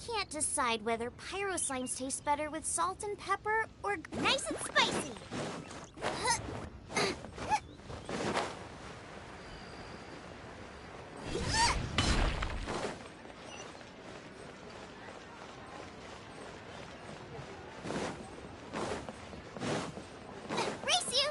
can't decide whether pyro slimes taste better with salt and pepper or nice and spicy. Race you!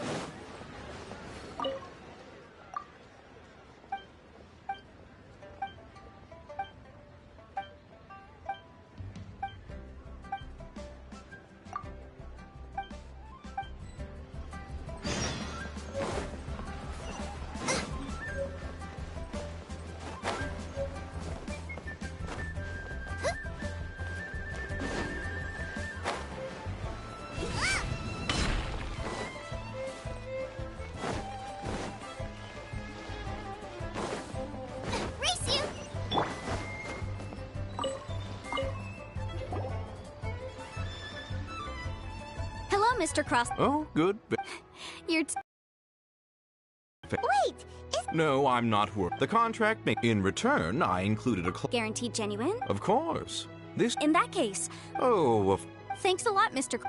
Race you! Hello, Mr. Cross. Oh, good. You're Wait, No, I'm not worried. The contract in return, I included a guaranteed genuine? Of course. This... In that case, Oh, thanks a lot, Mr.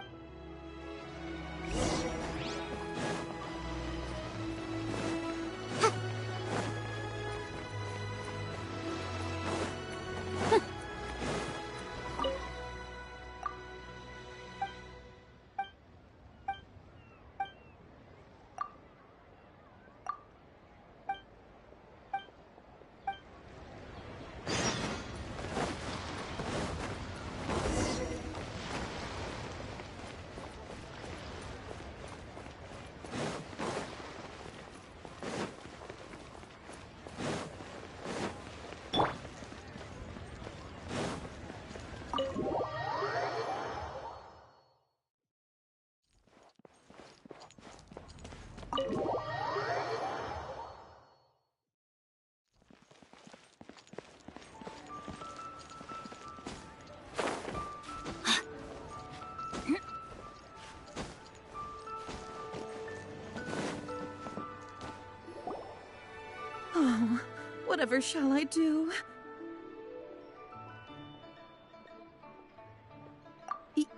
Oh, whatever shall I do?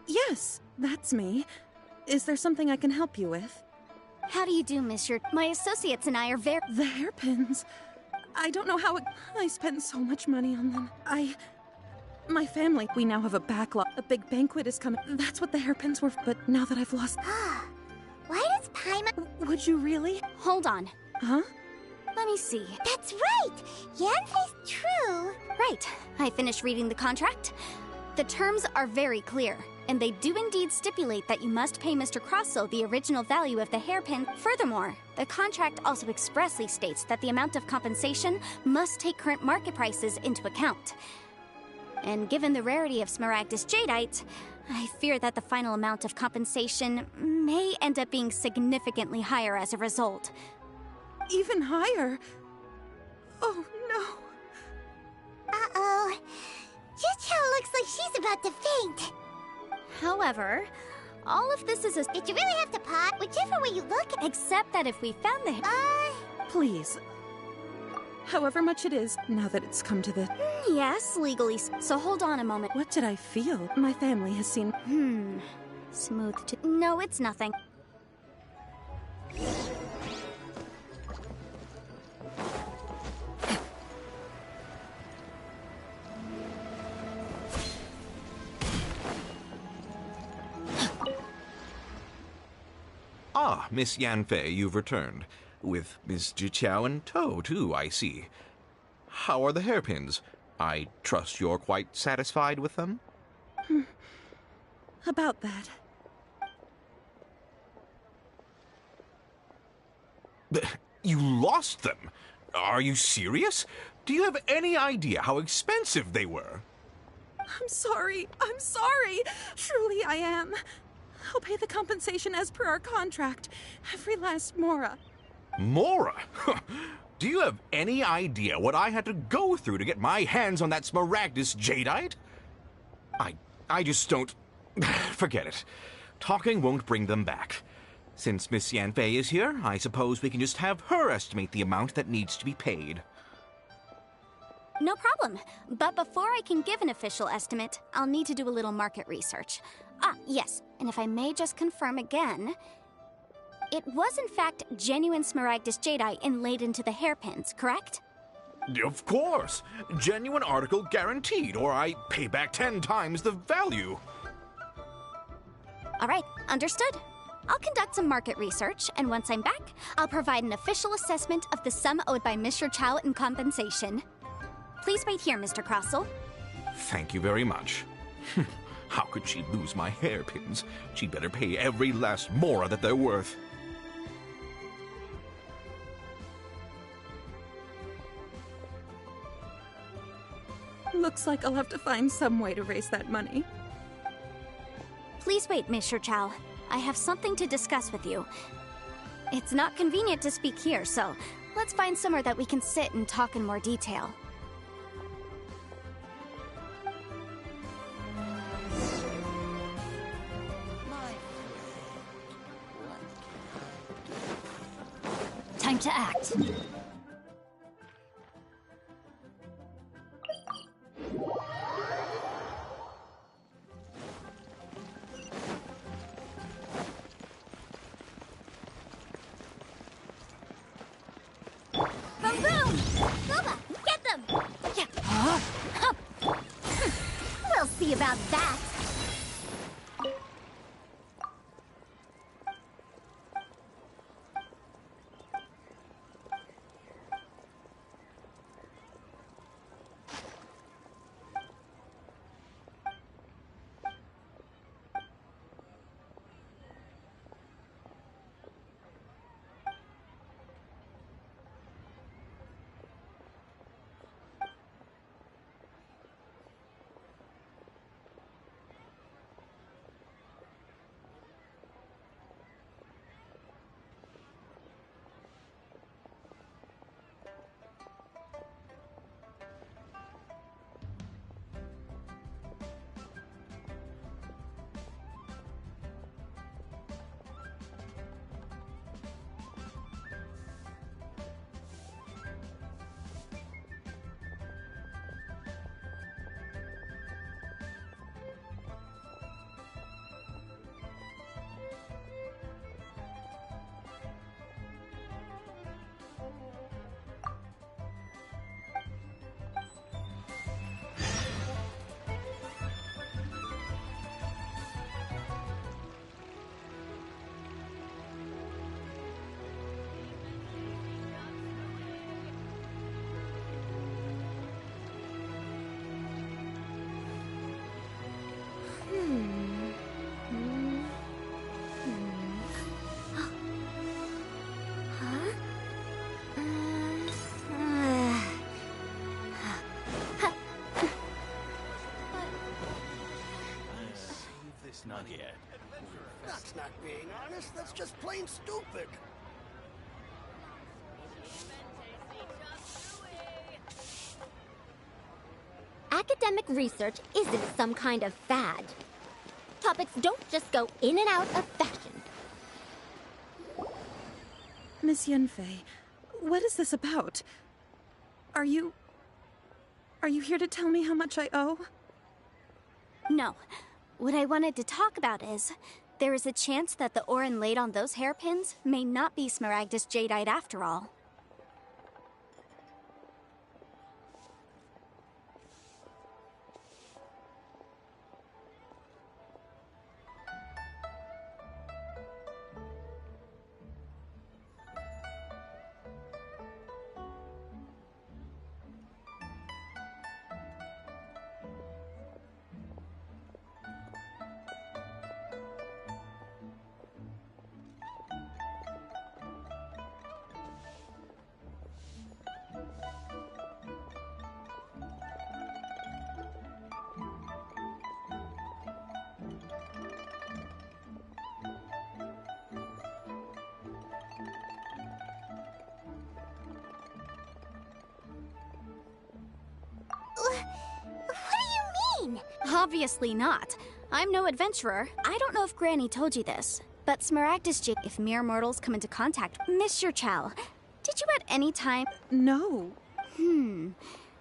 Yes, that's me. Is there something I can help you with? How do you do, Monsieur? My associates and I are very... The hairpins. I don't know how I spent so much money on them. My family, we now have a backlog. A big banquet is coming. That's what the hairpins were, but now that I've lost... why does Paimon... Would you really? Hold on. Huh? Let me see. That's right! Yanfei's true! Right. I finished reading the contract. The terms are very clear, and they do indeed stipulate that you must pay Mr. Crosso the original value of the hairpin. Furthermore, the contract also expressly states that the amount of compensation must take current market prices into account. And given the rarity of Smaragdus Jadeite, I fear that the final amount of compensation may end up being significantly higher as a result. Even higher? Oh, no. Uh-oh. Chicho looks like she's about to faint. However, all of this is a... Did you really have to pot? Whichever way you look... Except that if we found the... Please. However much it is, now that it's come to this. Yes, legally. So hold on a moment. What did I feel? My family has seen... Smooth to... No, it's nothing. Ah, Miss Yanfei, you've returned. With Miss Jiqiao in tow, too, I see. How are the hairpins? I trust you're quite satisfied with them? About that. You lost them? Are you serious? Do you have any idea how expensive they were? I'm sorry. I'm sorry. Truly I am. I'll pay the compensation as per our contract. Every last mora. Mora? Do you have any idea what I had to go through to get my hands on that Smaragdus Jadeite? I just don't... Forget it. Talking won't bring them back. Since Miss Yanfei is here, I suppose we can just have her estimate the amount that needs to be paid. No problem. But before I can give an official estimate, I'll need to do a little market research. Ah, yes, and if I may just confirm again, it was in fact genuine Smaragdus jadeite inlaid into the hairpins, correct? Of course. Genuine article guaranteed, or I pay back 10 times the value. All right, understood. I'll conduct some market research, and once I'm back, I'll provide an official assessment of the sum owed by Mr. Chow in compensation. Please wait here, Mr. Crossell. Thank you very much. How could she lose my hairpins? She'd better pay every last mora that they're worth. Looks like I'll have to find some way to raise that money. Please wait, Mr. Chow. I have something to discuss with you. It's not convenient to speak here, so let's find somewhere that we can sit and talk in more detail. Time to act. Boom, boom! Boba, get them! Yeah. We'll see about that. Not yet. That's not being honest, that's just plain stupid. Academic research isn't some kind of fad. Topics don't just go in and out of fashion. Miss Yunfei, what is this about? Are you here to tell me how much I owe? No. What I wanted to talk about is, there is a chance that the ore inlaid on those hairpins may not be Smaragdus jadeite after all. Obviously not. I'm no adventurer. I don't know if Granny told you this, but Smaragdus jade, if mere mortals come into contact, Mr. Chow, did you at any time... No.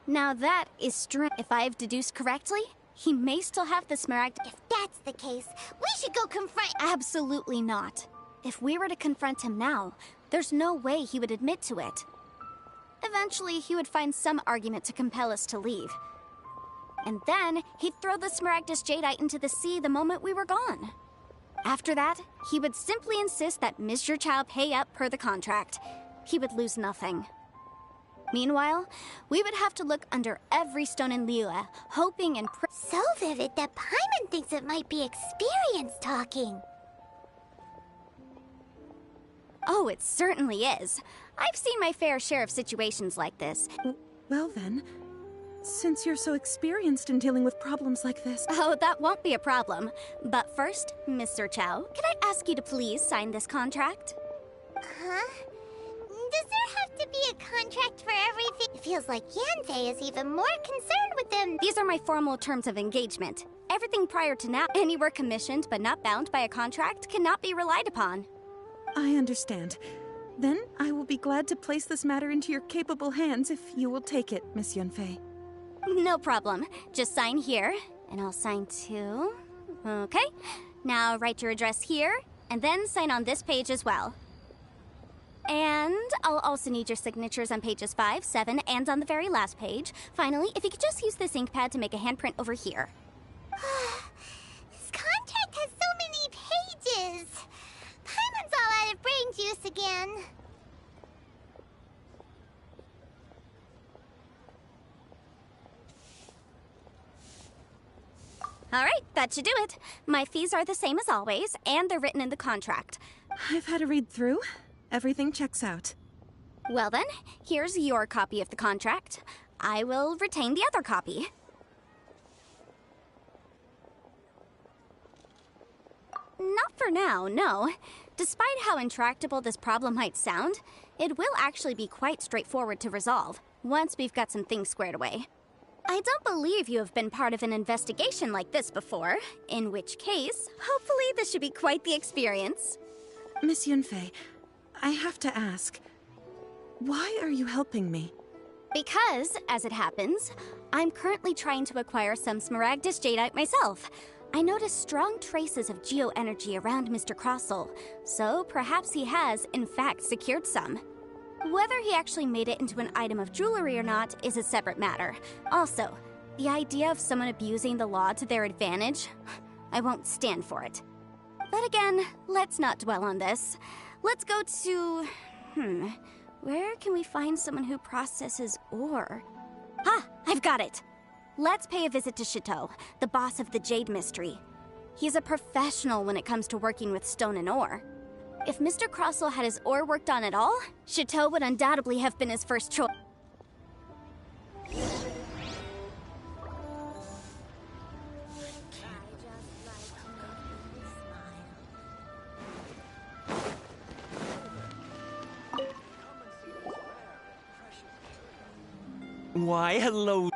Now that is strange. If I've deduced correctly, he may still have the smaragd. If that's the case, we should go confront. Absolutely not. If we were to confront him now, there's no way he would admit to it. Eventually, he would find some argument to compel us to leave. And then, he'd throw the Smaragdus Jadeite into the sea the moment we were gone. After that, he would simply insist that Mr. Chow pay up per the contract. He would lose nothing. Meanwhile, we would have to look under every stone in Liyue, hoping and So vivid that Paimon thinks it might be experience talking. Oh, it certainly is. I've seen my fair share of situations like this. Well then, since you're so experienced in dealing with problems like this... Oh, that won't be a problem. But first, Mr. Chow, can I ask you to please sign this contract? Huh? Does there have to be a contract for everything? It feels like Yanfei is even more concerned with them. These are my formal terms of engagement. Everything prior to now, anywhere commissioned but not bound by a contract, cannot be relied upon. I understand. Then I will be glad to place this matter into your capable hands if you will take it, Miss Yunfei. No problem. Just sign here, and I'll sign too. Okay. Now write your address here, and then sign on this page as well. And I'll also need your signatures on pages 5, 7, and on the very last page. Finally, if you could just use this ink pad to make a handprint over here. This contract has so many pages. Paimon's all out of brain juice again. All right, that should do it. My fees are the same as always, and they're written in the contract. I've had a read through. Everything checks out. Well then, here's your copy of the contract. I will retain the other copy. Not for now, no. Despite how intractable this problem might sound, it will actually be quite straightforward to resolve, once we've got some things squared away. I don't believe you have been part of an investigation like this before, in which case, hopefully this should be quite the experience. Miss Yunfei, I have to ask, why are you helping me? Because, as it happens, I'm currently trying to acquire some Smaragdus Jadeite myself. I noticed strong traces of geoenergy around Mr. Crossel, so perhaps he has, in fact, secured some. Whether he actually made it into an item of jewelry or not is a separate matter. Also, the idea of someone abusing the law to their advantage, I won't stand for it. But again, let's not dwell on this. Let's go to... where can we find someone who processes ore? Ah, I've got it! Let's pay a visit to Chateau, the boss of the Jade Mystery. He's a professional when it comes to working with stone and ore. If Mr. Crossel had his ore worked on at all, Chateau would undoubtedly have been his first choice. Why, hello.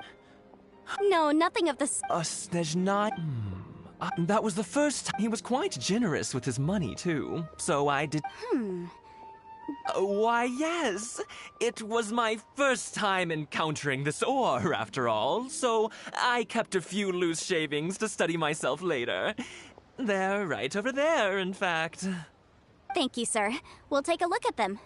No, nothing of the Snezhnaya. That was the first time. He was quite generous with his money, too. So I did... Why, yes. It was my first time encountering this ore, after all. So I kept a few loose shavings to study myself later. They're right over there, in fact. Thank you, sir. We'll take a look at them.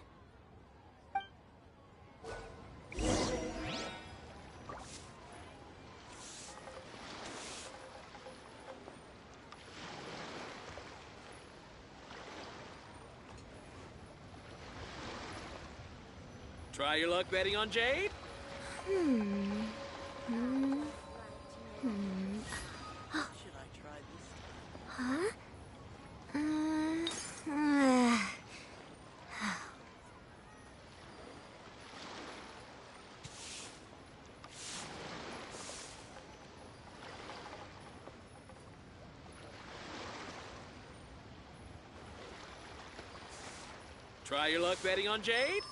Try your luck betting on Jade? Try your luck betting on Jade?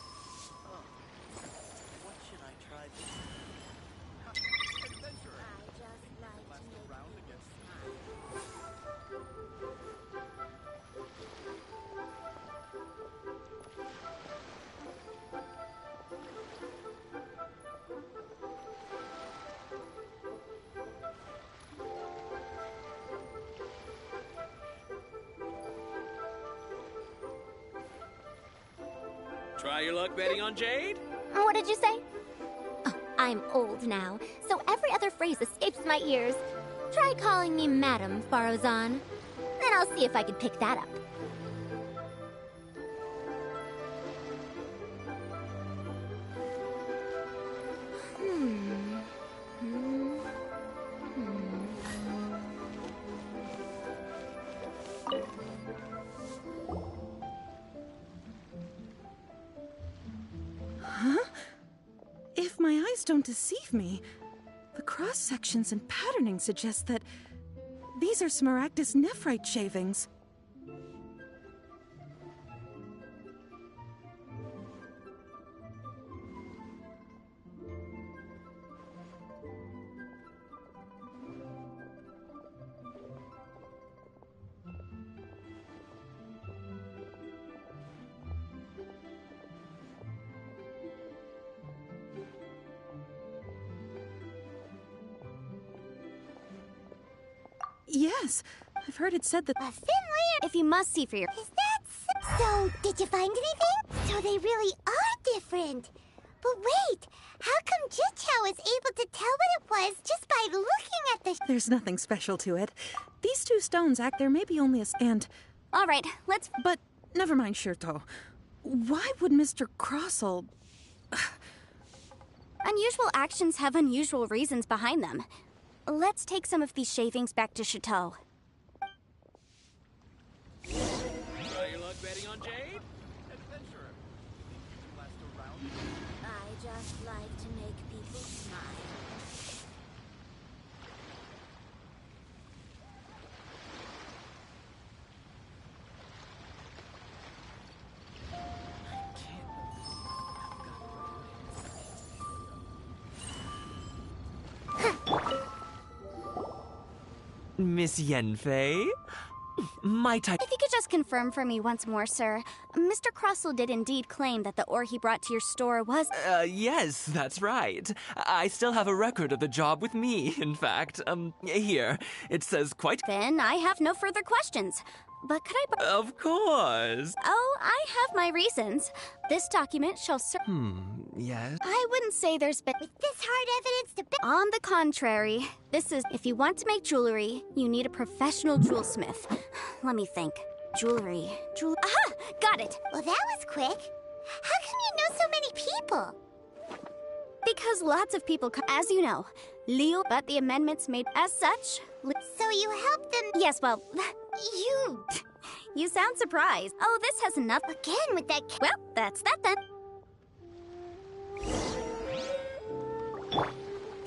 Try your luck betting on Jade? What did you say? Oh, I'm old now, so every other phrase escapes my ears. Try calling me Madam Farozan. Then I'll see if I can pick that up. If my eyes don't deceive me, the cross-sections and patterning suggest that these are Smaragdus nephrite shavings. Yes, I've heard it said that— A thin layer. If you must see for your— Is that so? Did you find anything? So they really are different. But wait, how come Jichao was able to tell what it was just by looking at the— There's nothing special to it. These two stones act— there may be only a— and— All right, let's— But never mind, Shirto. Why would Mr. Crossell— Unusual actions have unusual reasons behind them. Let's take some of these shavings back to Chateau. Try your luck betting on Jade? Adventurer, think you can last a round? I just like to make people smile. Miss Yenfei? My type. If you could just confirm for me once more, sir. Mr. Crossell did indeed claim that the ore he brought to your store was— Yes, that's right. I still have a record of the job with me, in fact. Here. It says quite— Then I have no further questions. But could I— Of course. Oh, I have my reasons. This document shall serve— Yes? I wouldn't say there's been— With this hard evidence to back— On the contrary, this is— If you want to make jewelry, you need a professional jewelsmith. Let me think. Jewelry. Aha! Got it! Well, that was quick. How come you know so many people? Because lots of people come— As you know, Leo— But the amendments made as such— So you helped them— Yes, well— You sound surprised. Oh, this has enough— Again with that— Well, that's that then.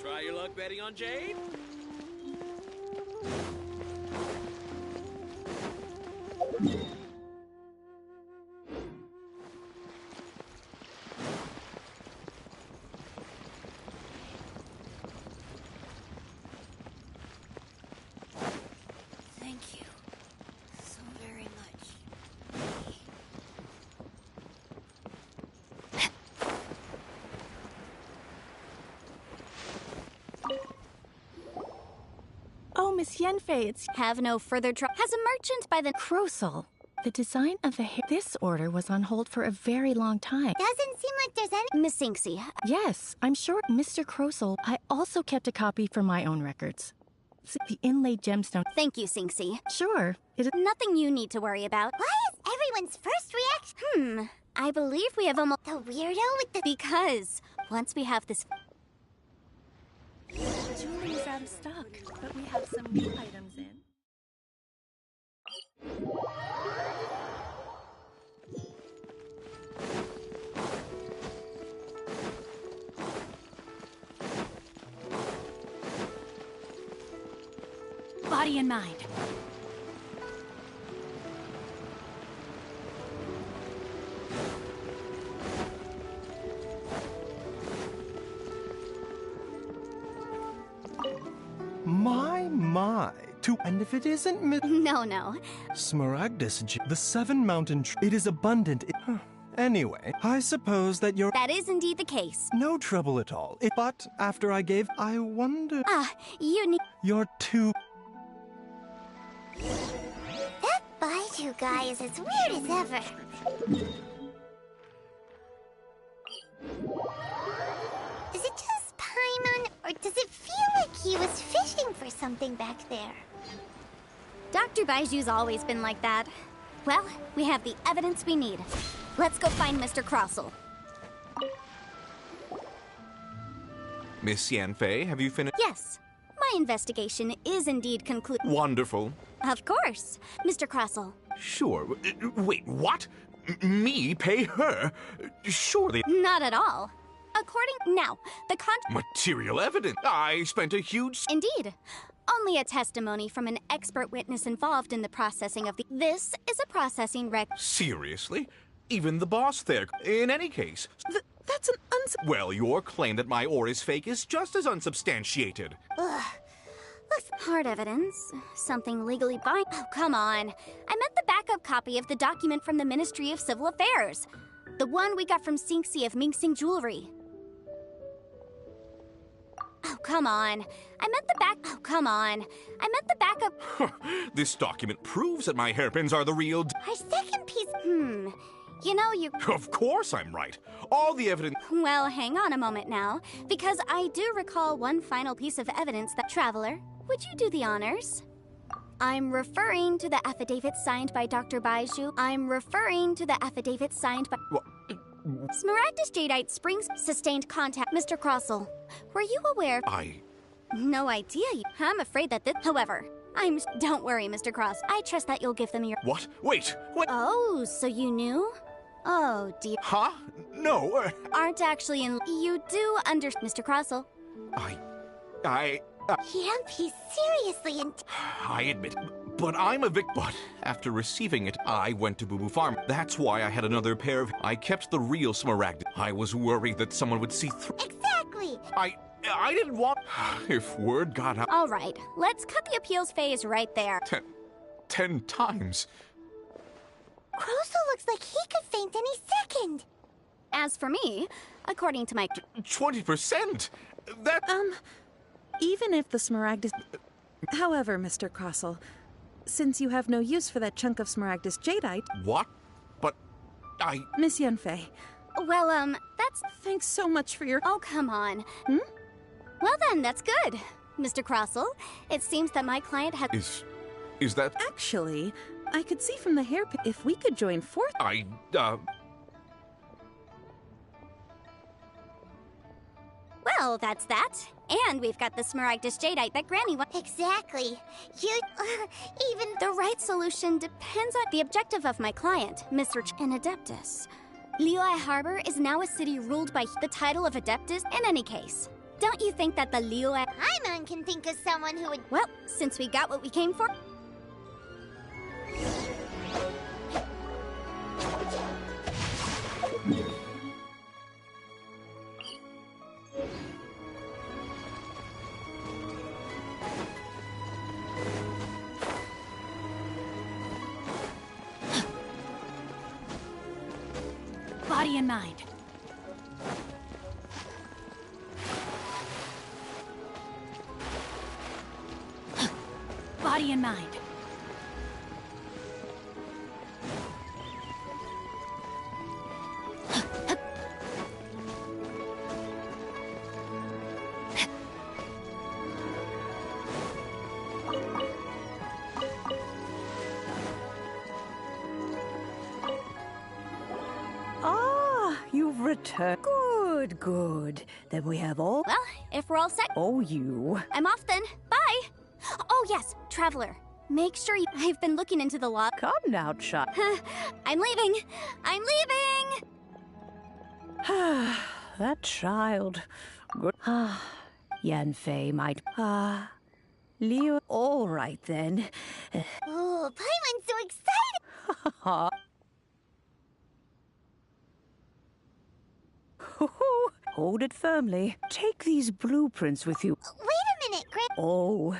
Try your luck betting on Jade? Thank you so very much. Oh, Miss Yenfei, it's Have no further trouble. Has a merchant by the— Crossell. The design of the hair. This order was on hold for a very long time. Doesn't seem like there's any— Miss Sinksy. Yes, I'm sure, Mr. Crossell. I also kept a copy for my own records. The inlaid gemstone. Thank you, Sinksy. Sure, it is. Nothing you need to worry about. Why is everyone's first reaction— I believe we have almost— The weirdo with the— Because once we have this— Jewelry is out of stock, but we have some new items in. Body and mind. My. And if it isn't No. Smaragdus, the Seven Mountain tree, it is abundant. Anyway, I suppose that you're— That is indeed the case. No trouble at all. But after I gave— I wonder— You need— You're too— That Baidu guy is as weird as ever. Is it just Paimon, or does it feel like he was fishing for something back there? Dr. Baiju's always been like that. Well, we have the evidence we need. Let's go find Mr. Crossell. Miss Yanfei, have you finished? Yes, my investigation is indeed concluded. Wonderful. Of course, Mr. Crossell. Sure. Wait, what? Me pay her? Surely. Not at all. Now, the Material evidence. I spent a huge. Indeed. Only a testimony from an expert witness involved in the processing of the. This is a processing rec. Seriously? Even the boss there. In any case. That's an Well, your claim that my ore is fake is just as unsubstantiated. Ugh. Hard evidence. Something legally binding. Oh, come on. I meant the backup copy of the document from the Ministry of Civil Affairs. The one we got from Sinxi of Mingsing Jewelry. Oh, come on. I meant the backup. This document proves that my hairpins are the real. Our second piece. You know, Of course I'm right. All the evidence. Well, hang on a moment now, because I do recall one final piece of evidence that. Traveler, would you do the honors? I'm referring to the affidavit signed by Dr. Baiju. What? Smaragdus Jadeite Springs sustained contact. Mr. Crossell, were you aware? No idea. I'm afraid that this. However, Don't worry, Mr. Cross. I trust that you'll give them your. What? Wait. What? Oh, so you knew? Oh, dear. Huh? No. Aren't actually in. You do Mr. Crossell. Yep, he's seriously in. I admit, but I'm a victim. But after receiving it, I went to Boo Boo Farm. That's why I had another pair of. I kept the real Smaragd. I was worried that someone would see through. Exactly. I didn't want. If word got out. All right, let's cut the appeals phase right there. 10 times. Crossell looks like he could faint any second. As for me, according to my 20%. That. Even if the Smaragdus. However, Mr. Crossell, since you have no use for that chunk of Smaragdus Jadeite. What? But Miss Yanfei. Well, that's. Thanks so much for your. Oh, come on. Well then, that's good, Mr. Crossell. It seems that my client has. Is that? Actually, I could see from the hairpin if we could join forth. Well, that's that. And we've got the Smaragdus Jadeite that Granny wants. Exactly. Even. The right solution depends on the objective of my client, Mr. and Adeptus. Liyue Harbor is now a city ruled by the title of Adeptus in any case. Don't you think that the Liyue... Paimon can think of someone who would... Well, since we got what we came for... Body and mind. Body and mind. You've returned. Good, good. Then we have all... Well, if we're all set... Oh, you. I'm off then. Bye! Oh, yes, Traveler. Make sure you... I've been looking into the law. Come now, child. I'm leaving! I'm leaving! That child. Good. Yanfei might... Liyue... All right, then. Oh, Paimon's so excited! Hold it firmly. Take these blueprints with you. Wait a minute, Gran... Oh,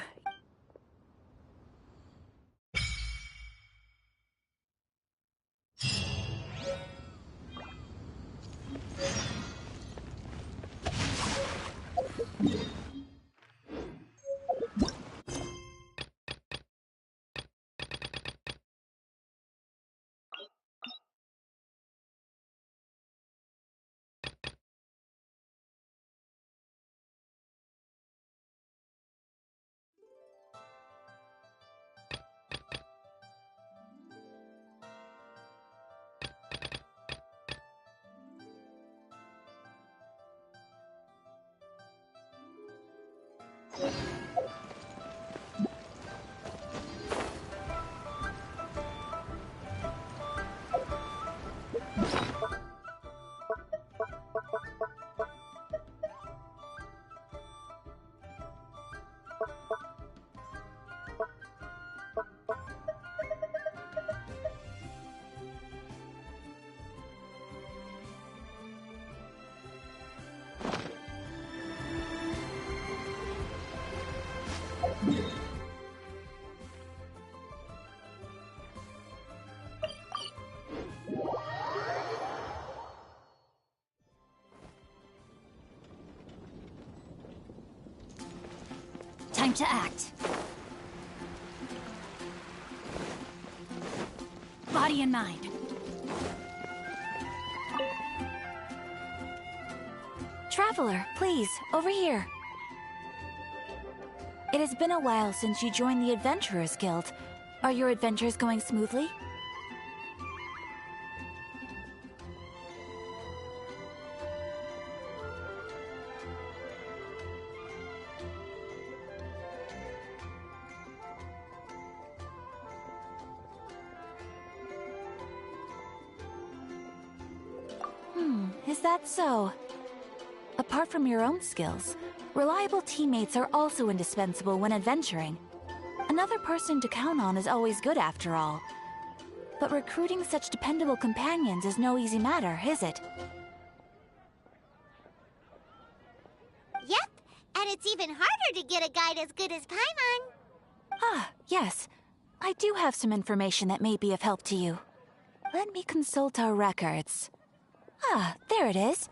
Time to act. Body and mind. Traveler, please, over here. It has been a while since you joined the Adventurers Guild. Are your adventures going smoothly? Is that so? Apart from your own skills, reliable teammates are also indispensable when adventuring. Another person to count on is always good after all. But recruiting such dependable companions is no easy matter, is it? Yep, and it's even harder to get a guide as good as Paimon. Ah, yes. I do have some information that may be of help to you. Let me consult our records. Ah, there it is.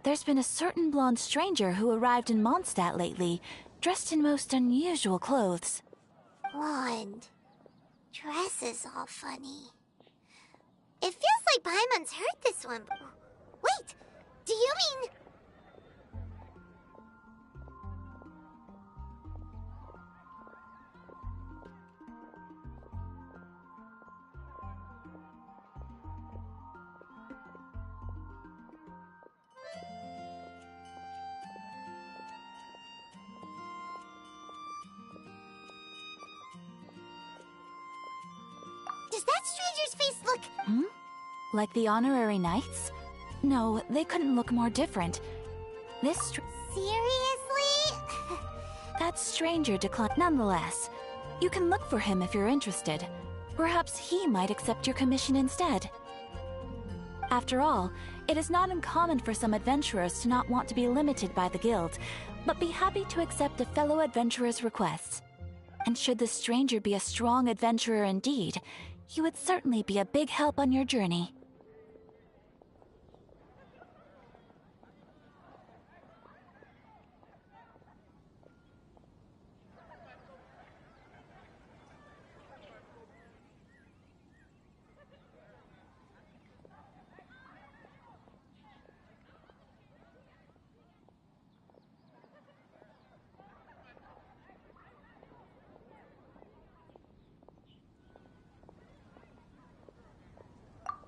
There's been a certain blonde stranger who arrived in Mondstadt lately, dressed in most unusual clothes. Blonde. Dress is all funny. It feels like Paimon's heard this one. Wait, do you mean... Does that stranger's face look... Like the honorary knights? No, they couldn't look more different. Seriously? That stranger declined. Nonetheless, you can look for him if you're interested. Perhaps he might accept your commission instead. After all, it is not uncommon for some adventurers to not want to be limited by the guild, but be happy to accept a fellow adventurer's requests. And should the stranger be a strong adventurer indeed, he would certainly be a big help on your journey.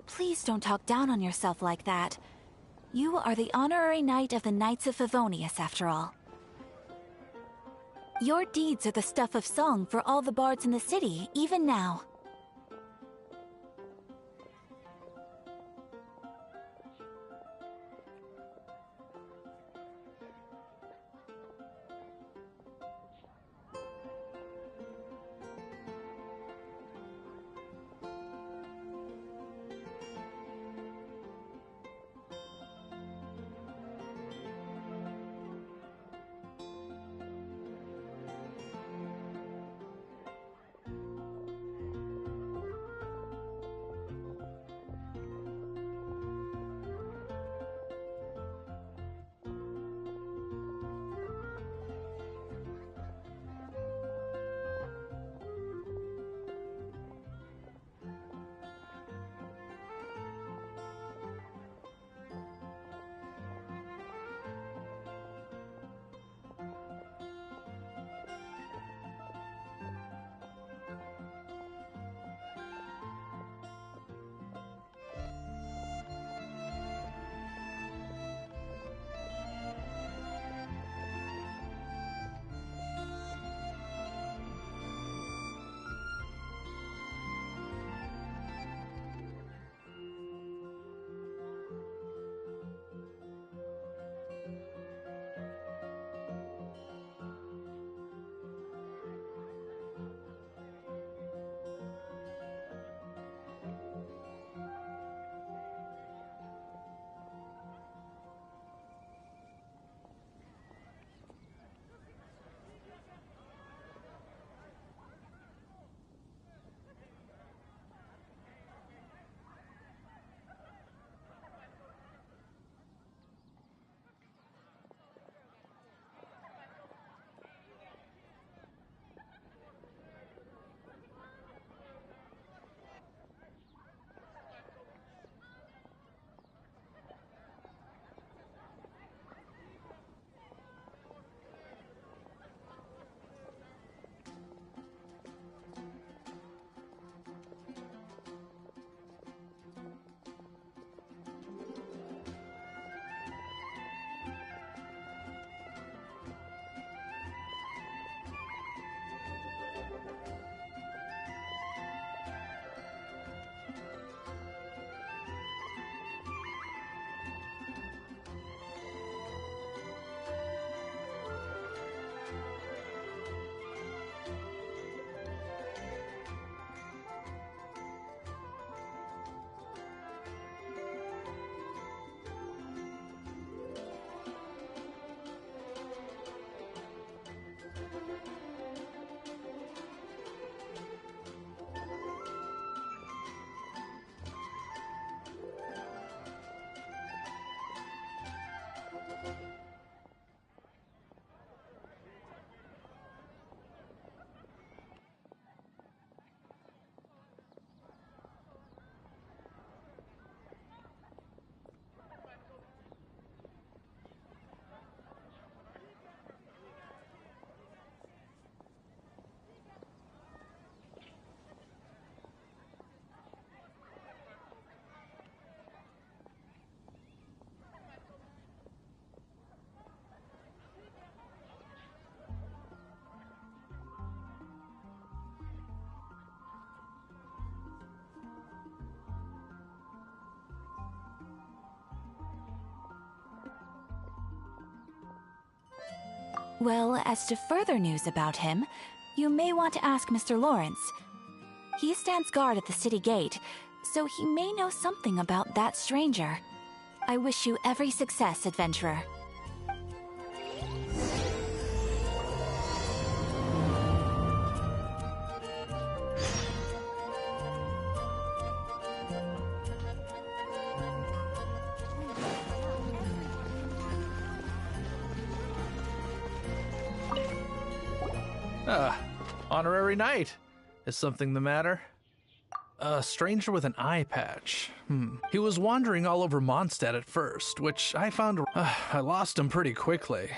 Please don't talk down on yourself like that. You are the honorary knight of the Knights of Favonius, after all. Your deeds are the stuff of song for all the bards in the city, even now. Well, as to further news about him, you may want to ask Mr. Lawrence. He stands guard at the city gate, so he may know something about that stranger. I wish you every success, adventurer. Honorary knight. Is something the matter? A stranger with an eye patch. He was wandering all over Mondstadt at first, which I found... I lost him pretty quickly.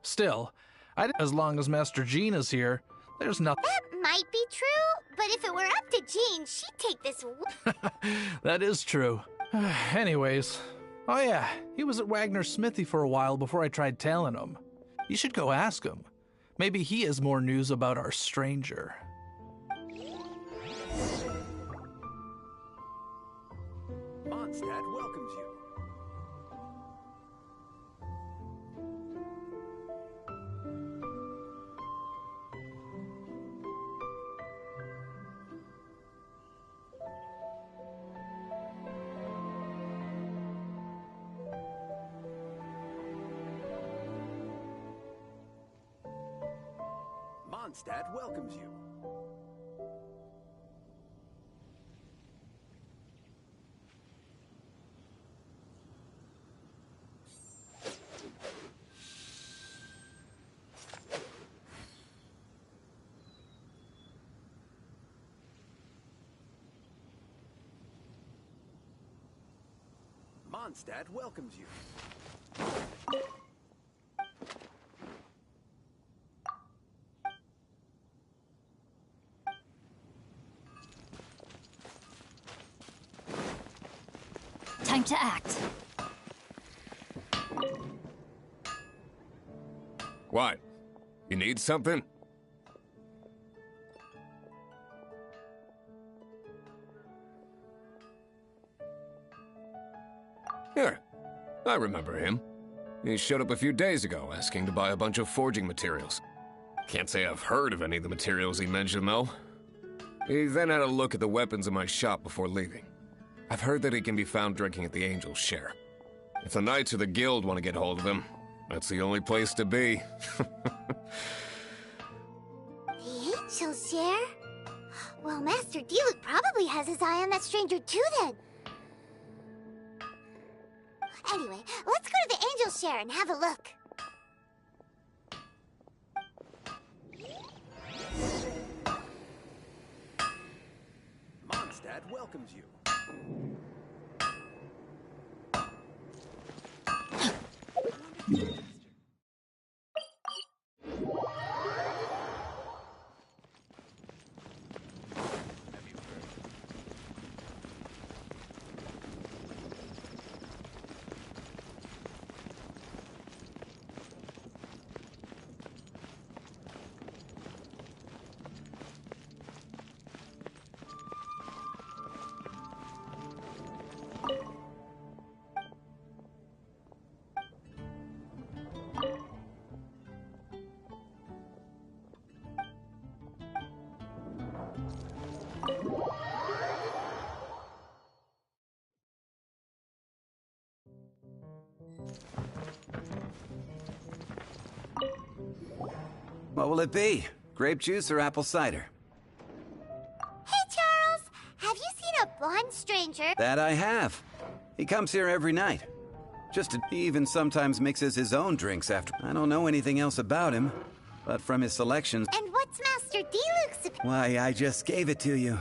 Still, as long as Master Jean is here, there's nothing... That might be true, but if it were up to Jean, she'd take this... That is true. Anyways, oh yeah, he was at Wagner's smithy for a while before I tried tailing him. You should go ask him. Maybe he has more news about our stranger. Mondstadt welcomes you. Mondstadt welcomes you. Mondstadt welcomes you. Time to act. What? You need something? Here. I remember him. He showed up a few days ago asking to buy a bunch of forging materials. Can't say I've heard of any of the materials he mentioned, though. He then had a look at the weapons in my shop before leaving. I've heard that he can be found drinking at the Angel's Share. If the Knights of the Guild want to get hold of him, that's the only place to be. The Angel's Share? Well, Master Diluc probably has his eye on that stranger too, then. Anyway, let's go to the Angel's Share and have a look. Mondstadt welcomes you. What will it be? Grape juice or apple cider? Hey, Charles! Have you seen a blonde stranger? That I have. He comes here every night. He even sometimes mixes his own drinks after. I don't know anything else about him, but from his selections... And what's Master Diluc's opinion? Why, I just gave it to you.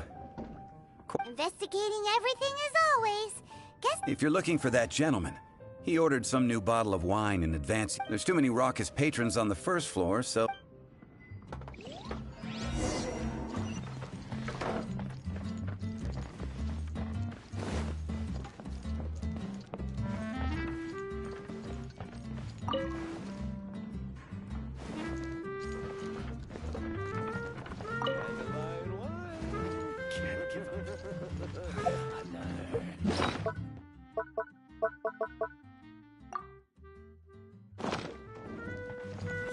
Investigating everything as always. Guess... If you're looking for that gentleman, he ordered some new bottle of wine in advance. There's too many raucous patrons on the first floor, so...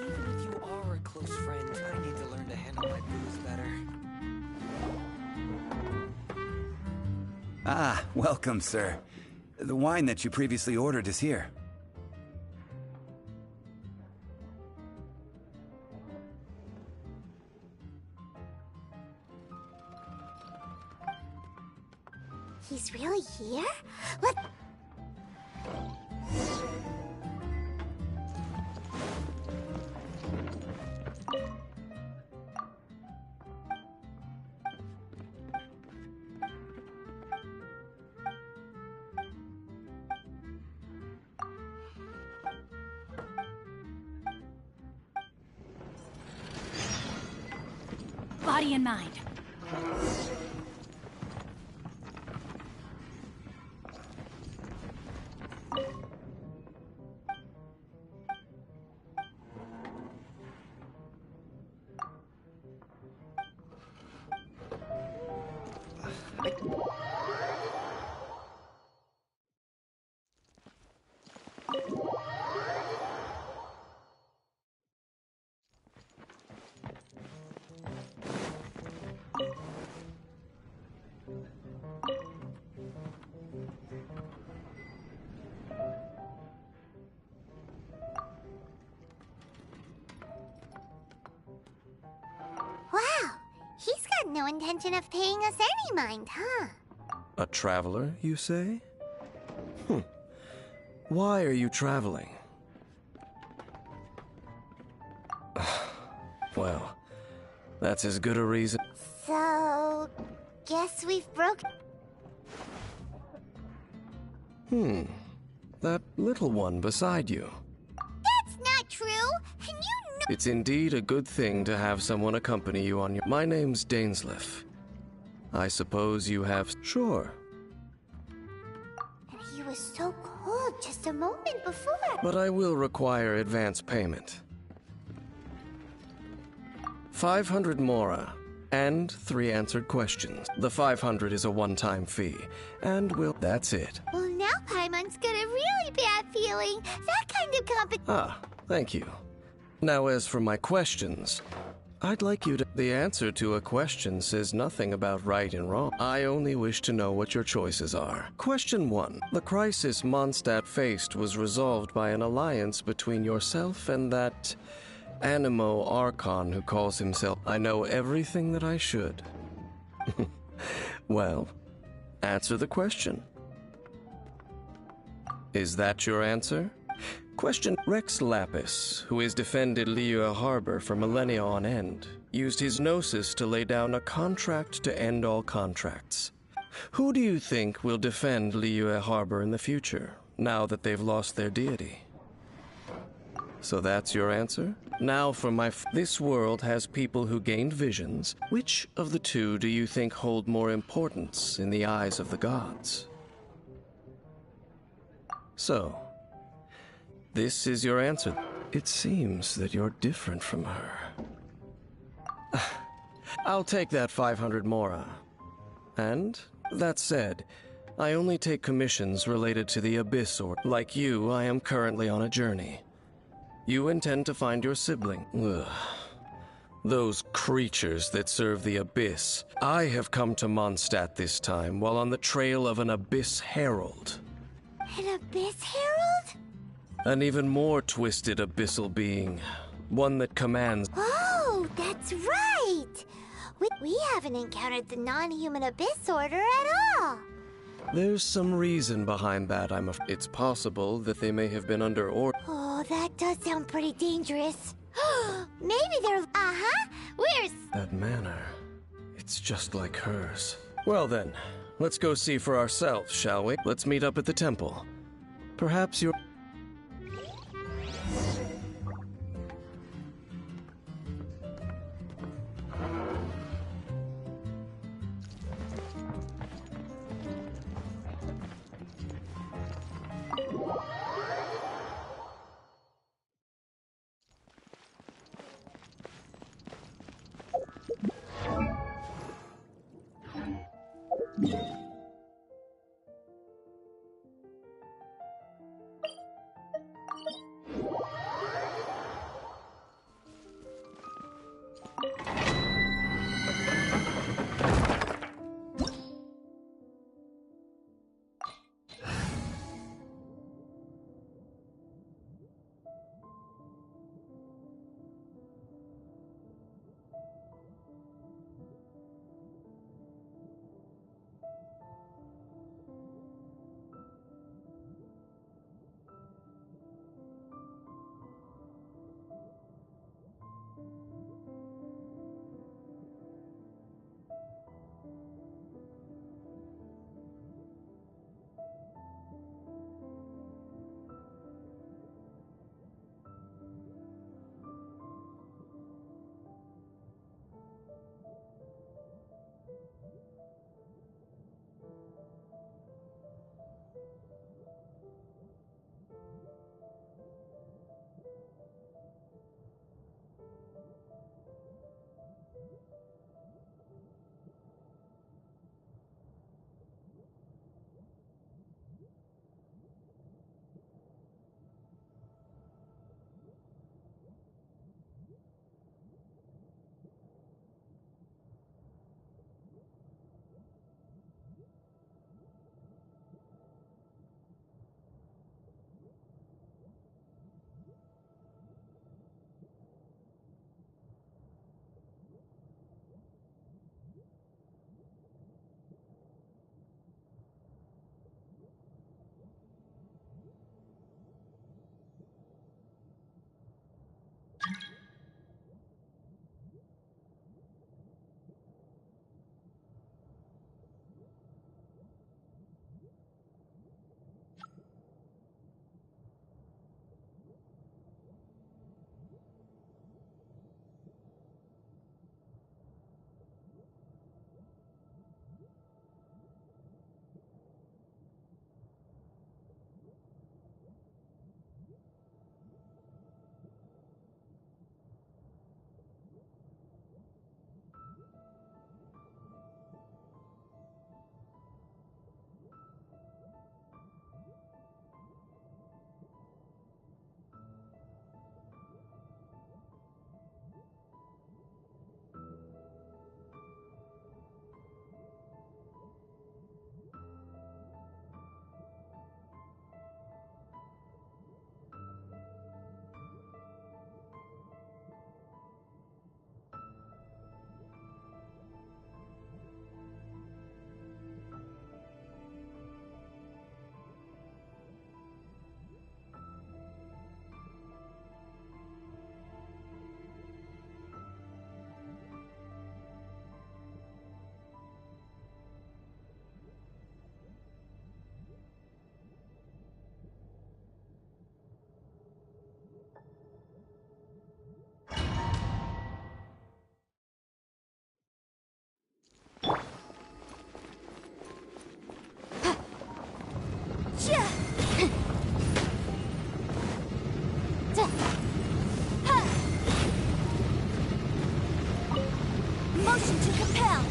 Even if you Ah, welcome, sir. The wine that you previously ordered is here. He's really here? Let... Body and mind. Wow, he's got no intention of paying us any mind, huh? A traveler, you say? Why are you traveling? Well, that's as good a reason. So, guess we've broken... That little one beside you. That's not true! And you know... It's indeed a good thing to have someone accompany you on your... My name's Dainsleif. I suppose you have... Sure. And he was so cold just a moment before. But I will require advance payment. 500 mora, and 3 answered questions. The 500 is a one-time fee, and that's it. Well, now Paimon's got a really bad feeling. That kind of company... Ah, thank you. Now as for my questions, I'd like you to... The answer to a question says nothing about right and wrong. I only wish to know what your choices are. Question 1. The crisis Mondstadt faced was resolved by an alliance between yourself and that... Animo Archon who calls himself... I know everything that I should. Well, answer the question. Is that your answer? Question. Rex Lapis, who has defended Liyue Harbor for millennia on end, used his gnosis to lay down a contract to end all contracts. Who do you think will defend Liyue Harbor in the future, now that they've lost their deity? So that's your answer? Now for my... This world has people who gained visions. Which of the two do you think hold more importance in the eyes of the gods? So, this is your answer. It seems that you're different from her. I'll take that 500 mora. And, that said, I only take commissions related to the Abyss or... Like you, I am currently on a journey. You intend to find your sibling. Ugh. Those creatures that serve the Abyss. I have come to Mondstadt this time while on the trail of an Abyss Herald. An Abyss Herald? An even more twisted abyssal being. One that commands... Oh, that's right! We haven't encountered the non-human Abyss Order at all! There's some reason behind that, It's possible that they may have been under order. Oh, that does sound pretty dangerous. Maybe they're... Where's... That manner. It's just like hers. Well then, let's go see for ourselves, shall we? Let's meet up at the temple. Perhaps you're... Motion to compel.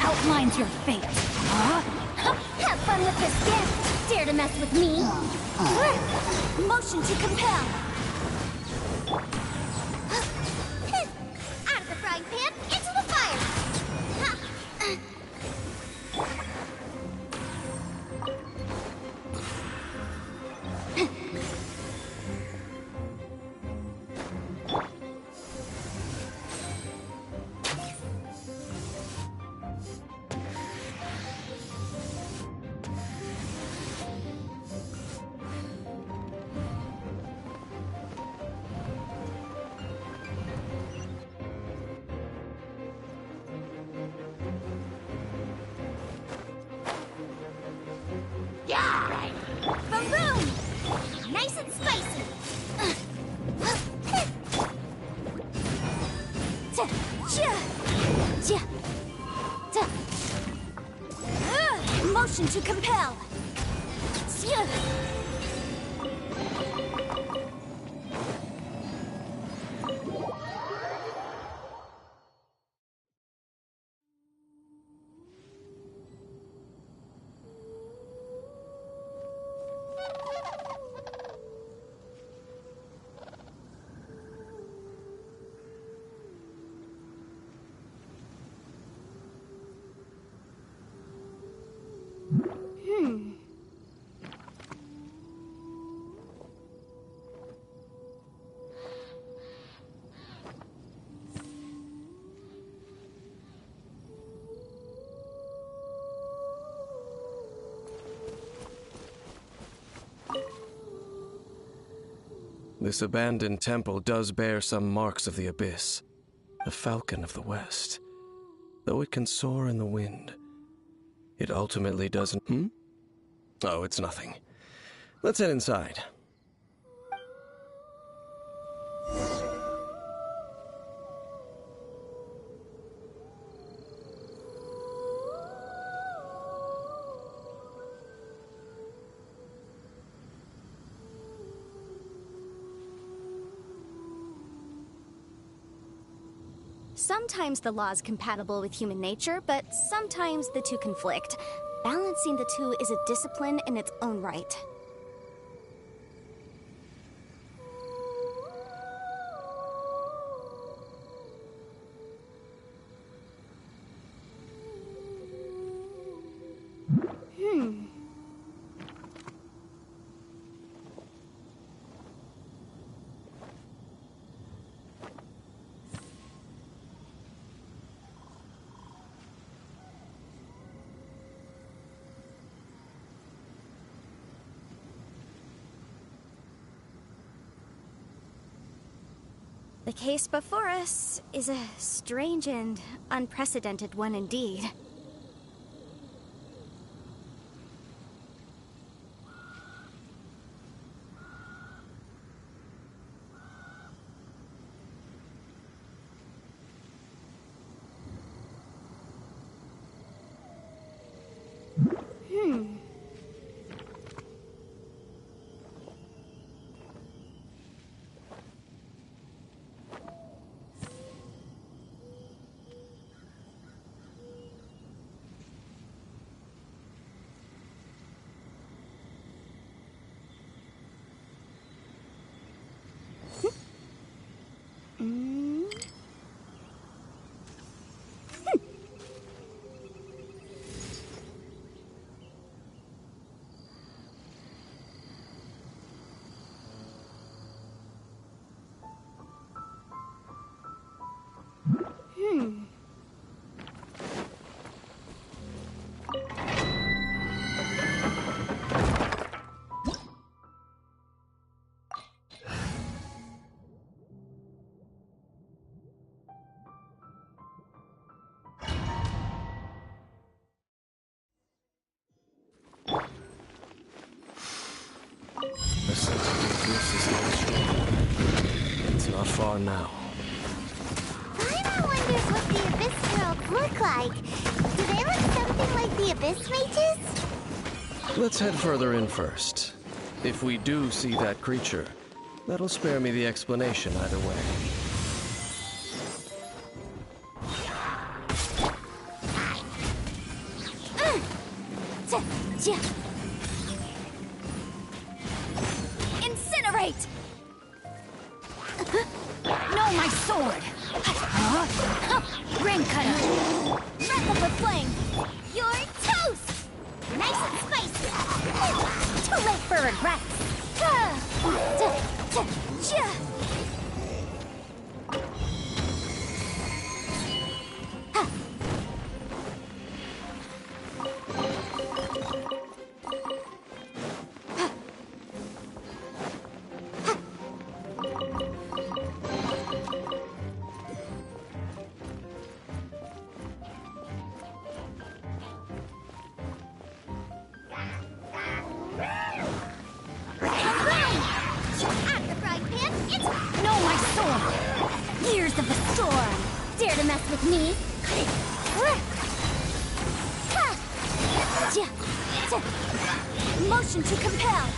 Outlines your fate. Have fun with this gift. Dare to mess with me? Motion to compel. Out of the frying pan, into the fire. Boom boom! Nice and spicy. Motion to compel. This abandoned temple does bear some marks of the abyss. The falcon of the west. Though it can soar in the wind, it ultimately doesn't... Oh, it's nothing. Let's head inside. Sometimes the law is compatible with human nature, but sometimes the two conflict. Balancing the two is a discipline in its own right. The case before us is a strange and unprecedented one indeed. are now. Paimon wonders what the Abyss Heralds look like. Do they look something like the Abyss Mages? Let's head further in first. If we do see that creature, that'll spare me the explanation either way. Incinerate! No, my sword! Ring cutter! Breath of the flame! You're toast! Nice and spicy! Too late for regrets! No, my sword! Years of the storm! Dare to mess with me? Motion to compel!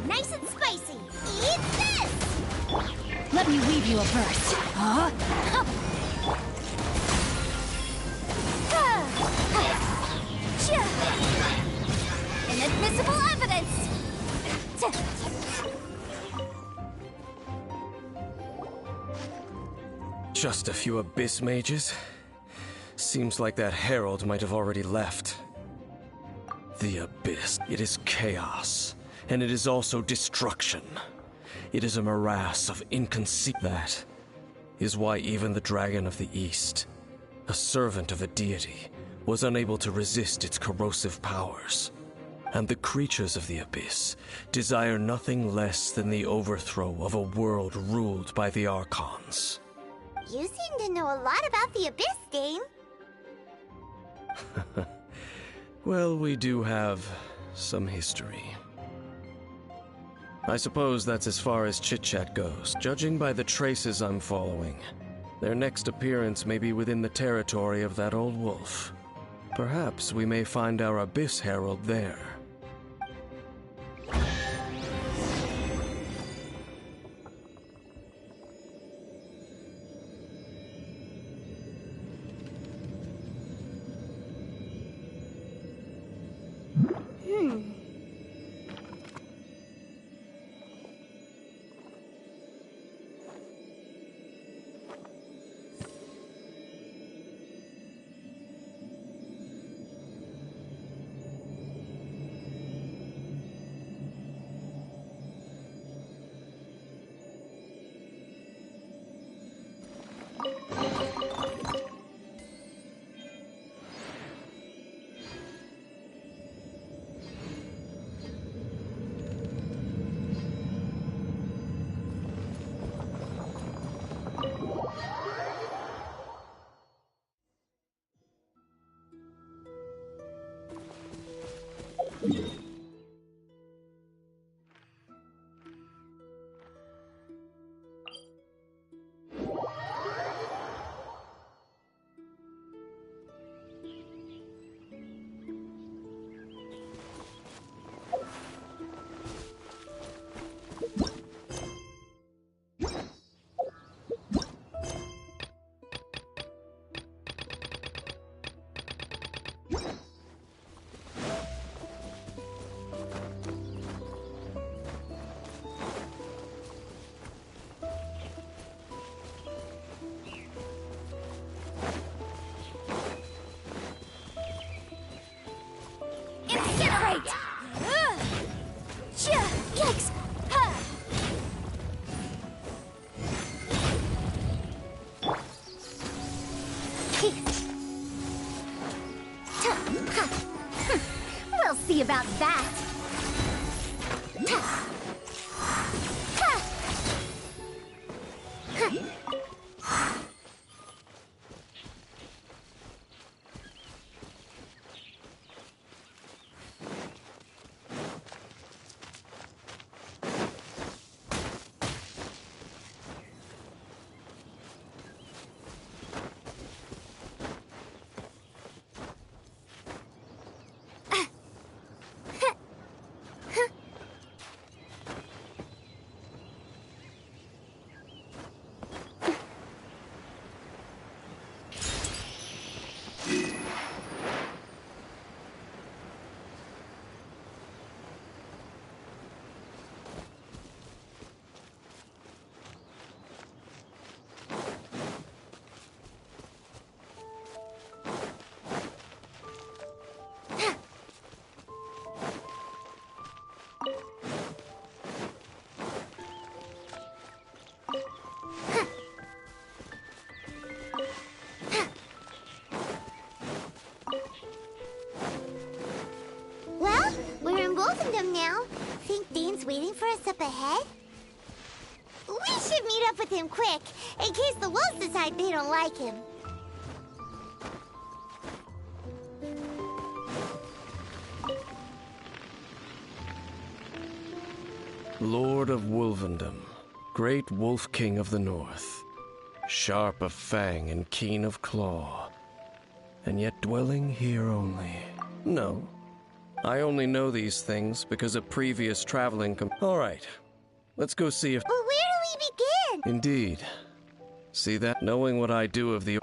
Nice and spicy! Eat this! Let me weave you a burst. Inadmissible evidence! Just a few Abyss Mages? Seems like that Herald might have already left. The Abyss. It is chaos. And it is also destruction. It is a morass of That is why even the Dragon of the East, a servant of a deity, was unable to resist its corrosive powers. And the creatures of the Abyss desire nothing less than the overthrow of a world ruled by the Archons. You seem to know a lot about the Abyss, Dame. Well, we do have some history. I suppose that's as far as chit-chat goes, judging by the traces I'm following. Their next appearance may be within the territory of that old wolf. Perhaps we may find our Abyss Herald there. Wolfendom now. Think Dane's waiting for us up ahead? We should meet up with him quick, in case the wolves decide they don't like him. Lord of Wolvendom, great Wolf King of the North, sharp of fang and keen of claw, and yet dwelling here only. No, I only know these things because of previous traveling All right, let's go see if... But where do we begin? Indeed. See that? Knowing what I do of the...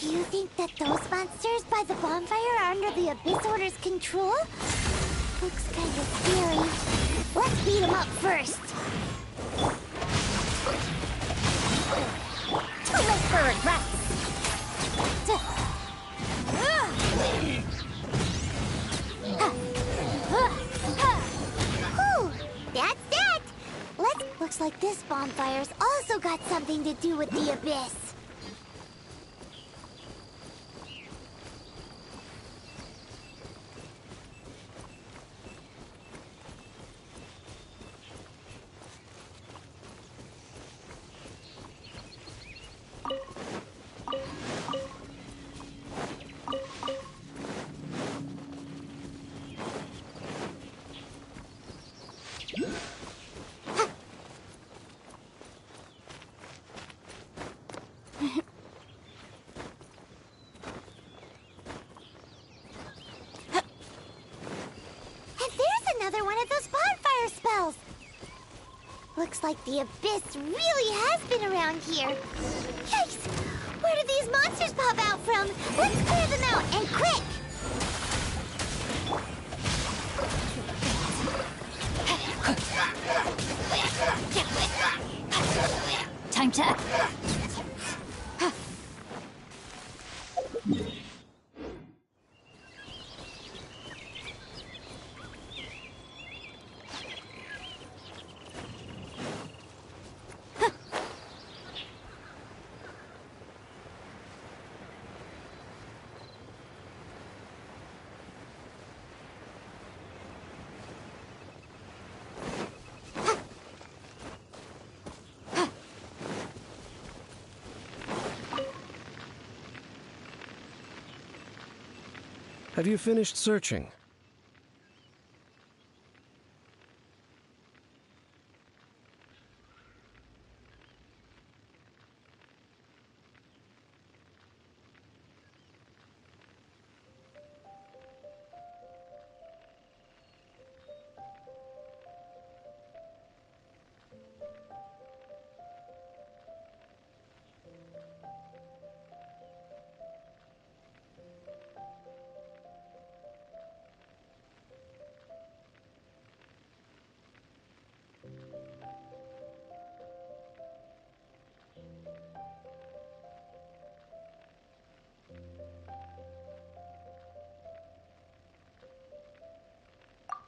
Do you think that those monsters by the bonfire are under the Abyss Order's control? Looks kind of scary. Let's beat them up first. Too late for regrets. Whew, that's that. Looks like this bonfire's also got something to do with the Abyss. Another one of those bonfire spells! Looks like the Abyss really has been around here. Yikes! Where did these monsters pop out from? Let's clear them out, and quick! Time to... Have you finished searching?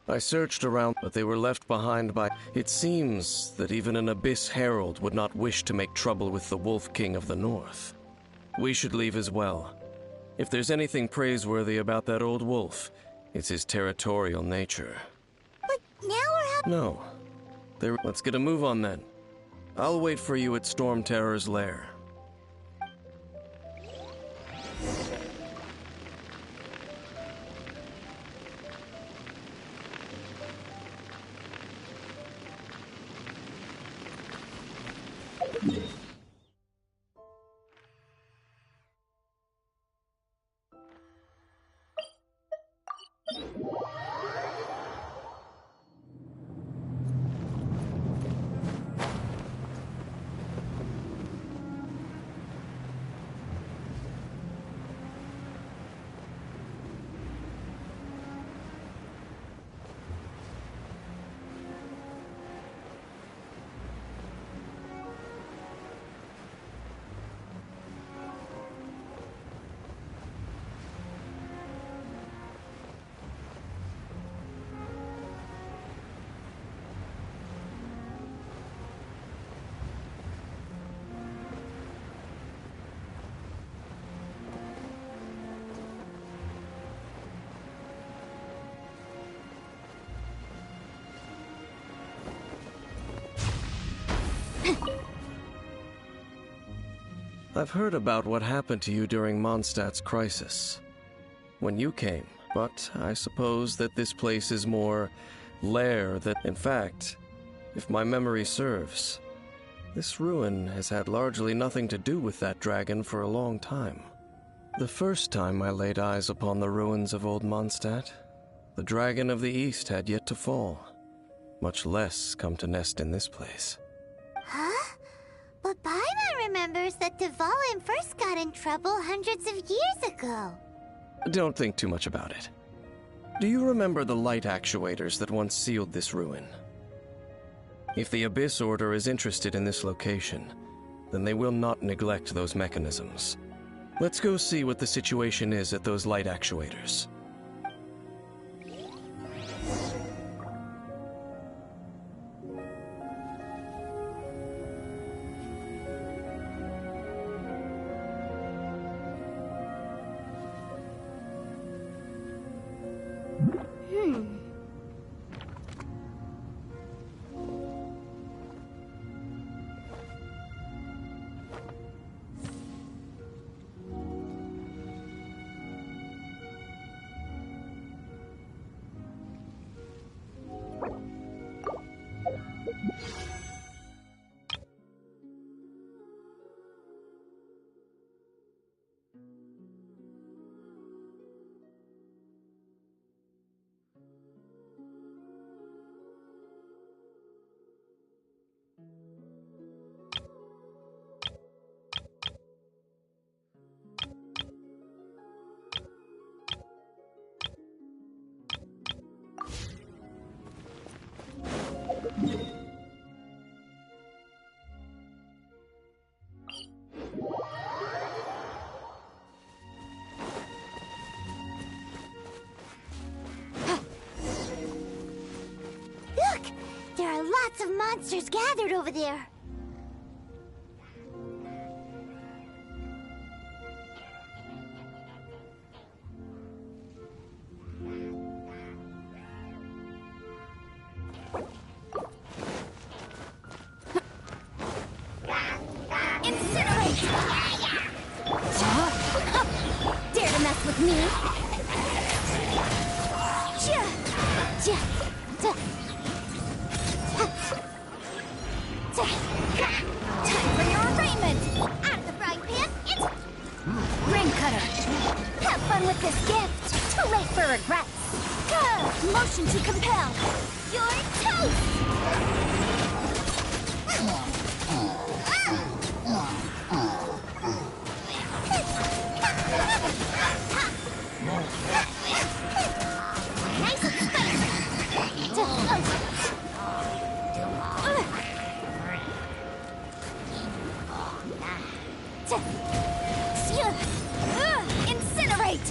I searched around, but they were left behind by... It seems that even an Abyss Herald would not wish to make trouble with the Wolf King of the North. We should leave as well. If there's anything praiseworthy about that old wolf, it's his territorial nature. But now we're No. Let's get a move on then. I'll wait for you at Storm Terror's lair. I've heard about what happened to you during Mondstadt's crisis. When you came, but I suppose that this place is more lair than... In fact, if my memory serves, this ruin has had largely nothing to do with that dragon for a long time. The first time I laid eyes upon the ruins of old Mondstadt, the dragon of the East had yet to fall, much less come to nest in this place. Huh? But Paimon remembers that Dvalin first got in trouble hundreds of years ago. Don't think too much about it. Do you remember the light actuators that once sealed this ruin? If the Abyss Order is interested in this location, then they will not neglect those mechanisms. Let's go see what the situation is at those light actuators. There are lots of monsters gathered over there. Incinerate! Dare to mess with me? Time for your arraignment! Out of the frying pan, it's... Ring cutter! Have fun with this gift! Too late for regrets! Motion to compel! You're toast! Nice and spicy! Incinerate!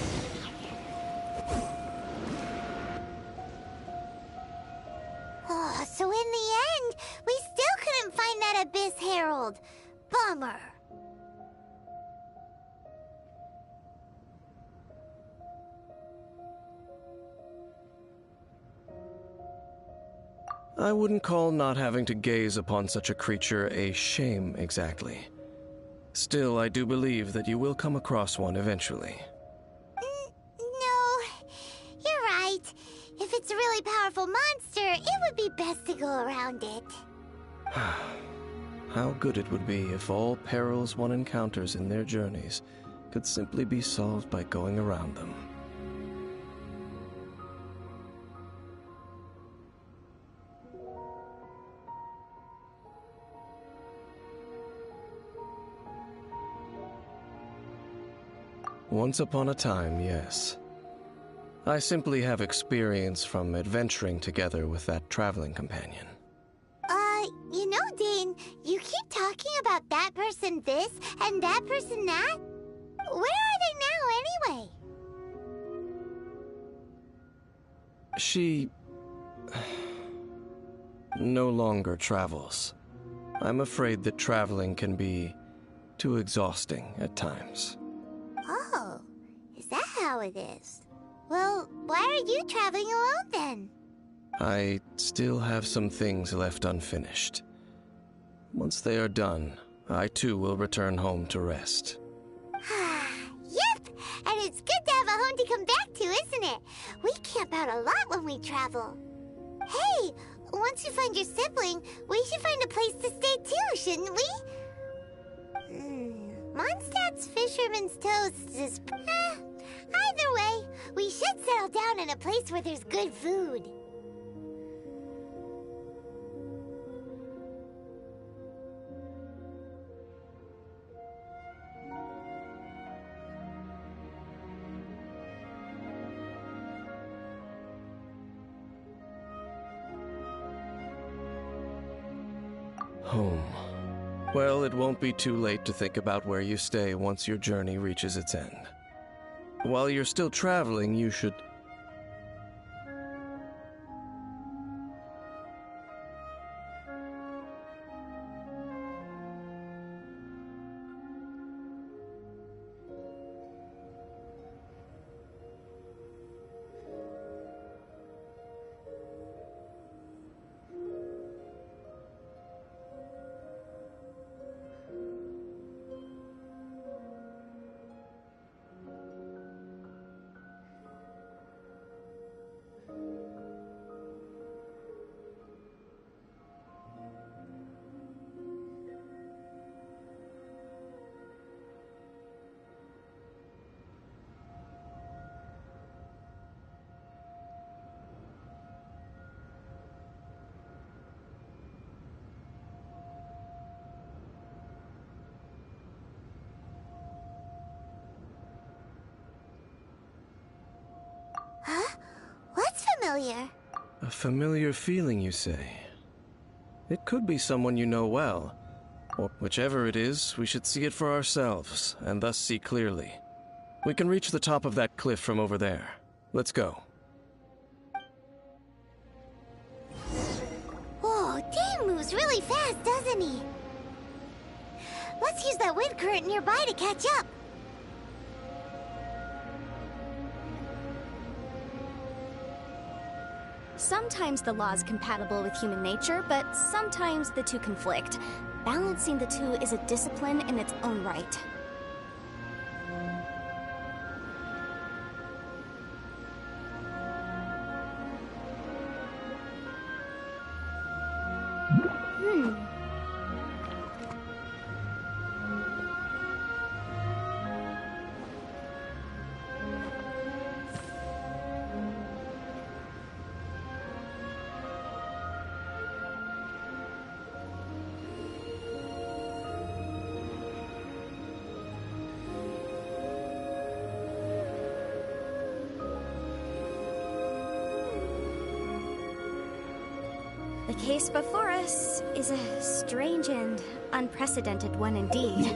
Oh, so in the end, we still couldn't find that Abyss Herald. Bummer. I wouldn't call not having to gaze upon such a creature a shame exactly. Still, I do believe that you will come across one eventually. No, you're right. If it's a really powerful monster, it would be best to go around it. How good it would be if all perils one encounters in their journeys could simply be solved by going around them. Once upon a time, yes. I simply have experience from adventuring together with that traveling companion. You know, Dane, you keep talking about that person this and that person that. Where are they now, anyway? She... no longer travels. I'm afraid that traveling can be too exhausting at times. Oh, is that how it is? Well, why are you traveling alone then? I still have some things left unfinished. Once they are done, I too will return home to rest. Yep, and it's good to have a home to come back to, isn't it? We camp out a lot when we travel. Hey, once you find your sibling, we should find a place to stay too, shouldn't we? Mondstadt's Fisherman's Toast is... either way, we should settle down in a place where there's good food. Home. Well, it won't be too late to think about where you stay once your journey reaches its end. While you're still traveling, you should... Huh? What's familiar? A familiar feeling, you say? It could be someone you know well. Or whichever it is, we should see it for ourselves, and thus see clearly. We can reach the top of that cliff from over there. Let's go. Whoa, Dane moves really fast, doesn't he? Let's use that wind current nearby to catch up. Sometimes the law is compatible with human nature, but sometimes the two conflict. Balancing the two is a discipline in its own right. The case before us is a strange and unprecedented one indeed.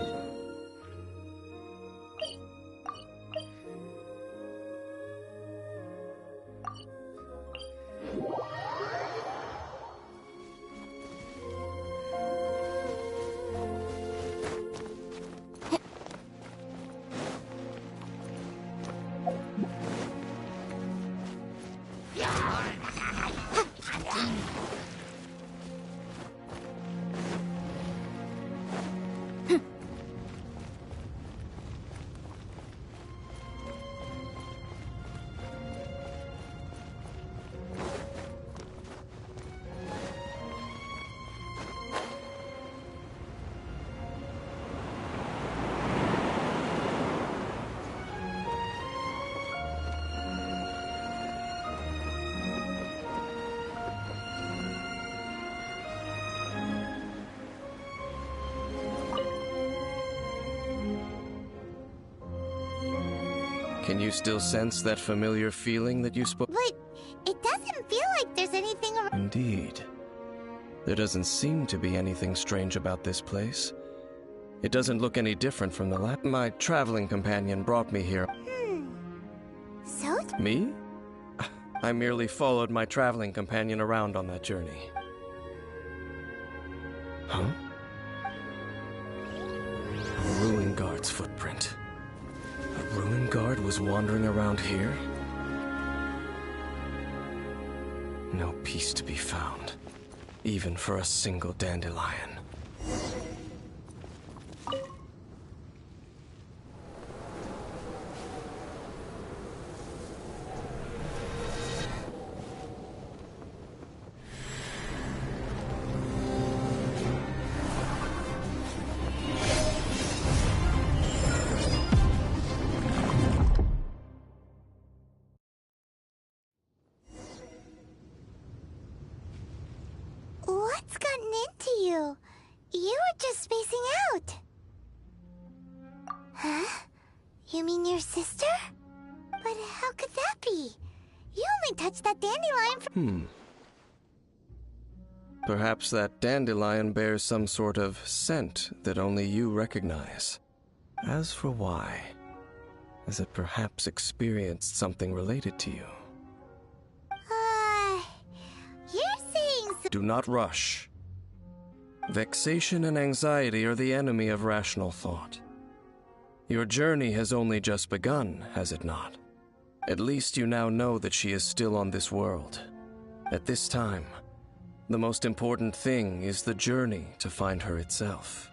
Can you still sense that familiar feeling that you spoke? But it doesn't feel like there's anything around. Indeed. There doesn't seem to be anything strange about this place. It doesn't look any different from the last. My traveling companion brought me here. So? Me? I merely followed my traveling companion around on that journey. Huh? A ruin guard's footprint. A ruin guard was wandering around here? No peace to be found, even for a single dandelion. What's gotten into you? You were just spacing out. Huh? You mean your sister? But how could that be? You only touched that dandelion Perhaps that dandelion bears some sort of scent that only you recognize. As for why, has it perhaps experienced something related to you? You're saying so. Do not rush. Vexation and anxiety are the enemy of rational thought. Your journey has only just begun, has it not? At least you now know that she is still on this world. At this time, the most important thing is the journey to find her itself.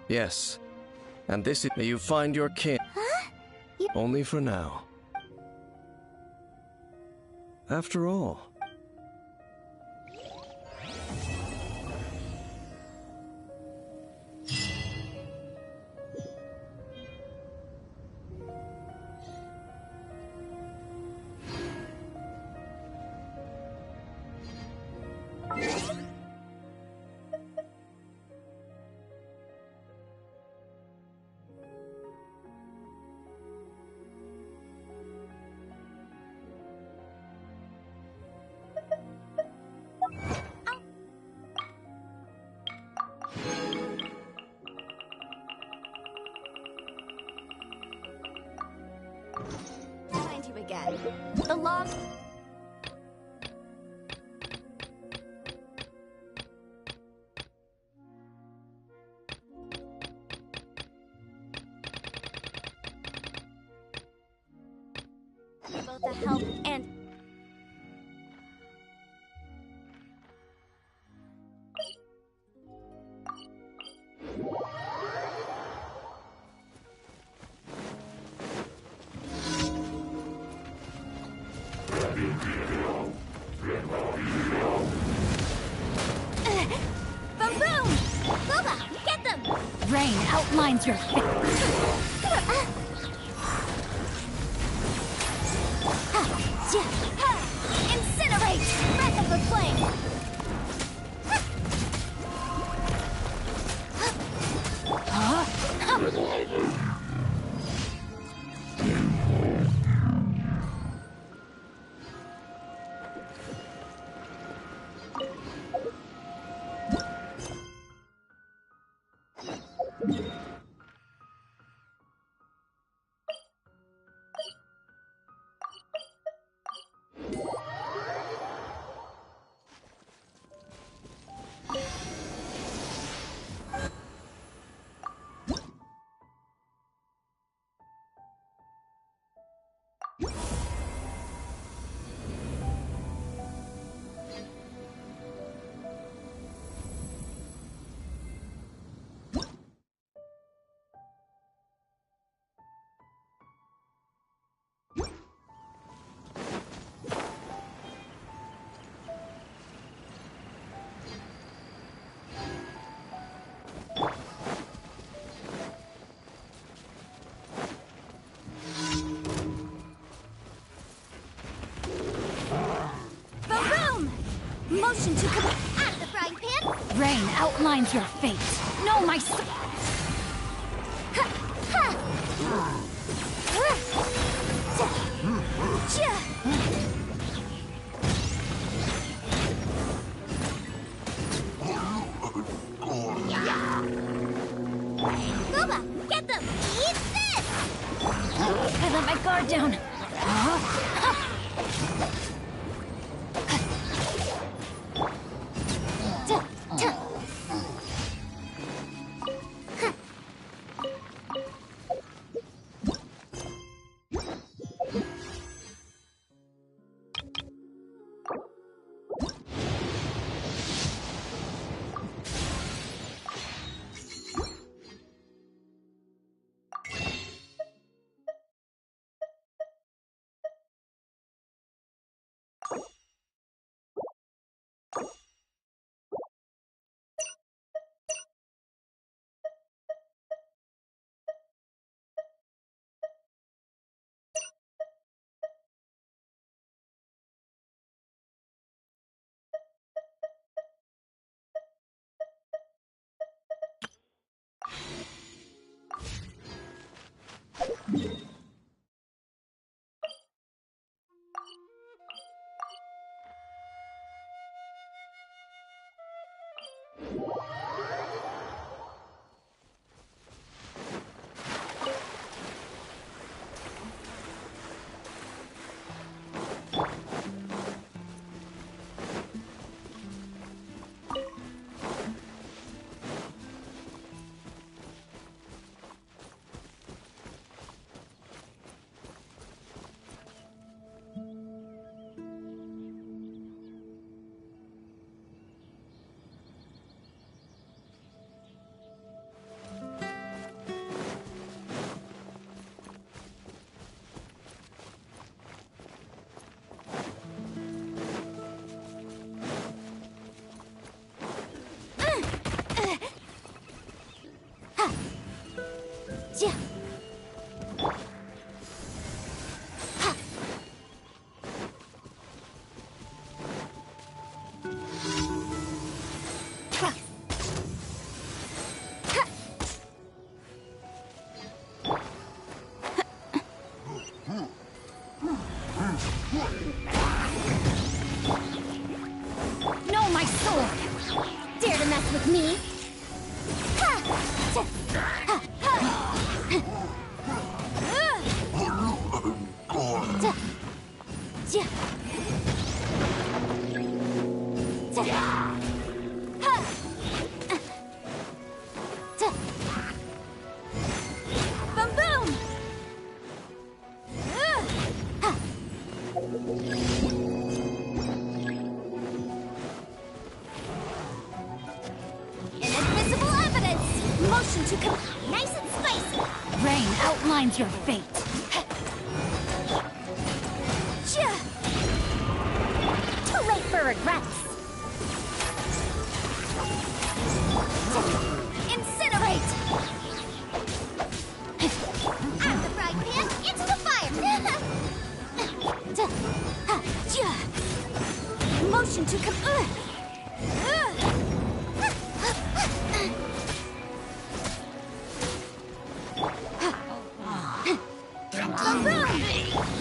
Yes, and this is... May you find your kin. Huh? Only for now. After all... Find you again. The log. Both the help and... Boom boom! Boba, get them! Rain outlines your face. Incinerate! Breath of the flame! Motion to come out of the frying pan. Rain outlines your fate. No, my... Boba, get them! Eat this! I let my guard down. No, my sword! Dare to mess with me? Boom boom! Inadmissible evidence! Motion to nice and spicy! Rain outlines your fate. Too late for regrets! Incinerate! Out of the frying pan, into the fire! Motion to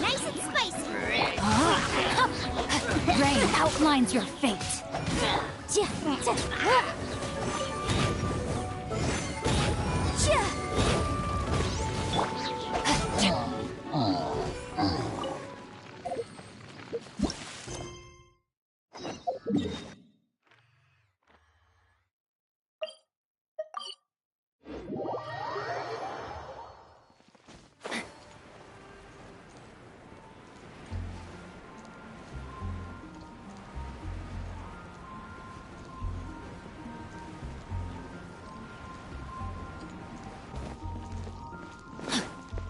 Nice and spicy! Rain outlines your fate.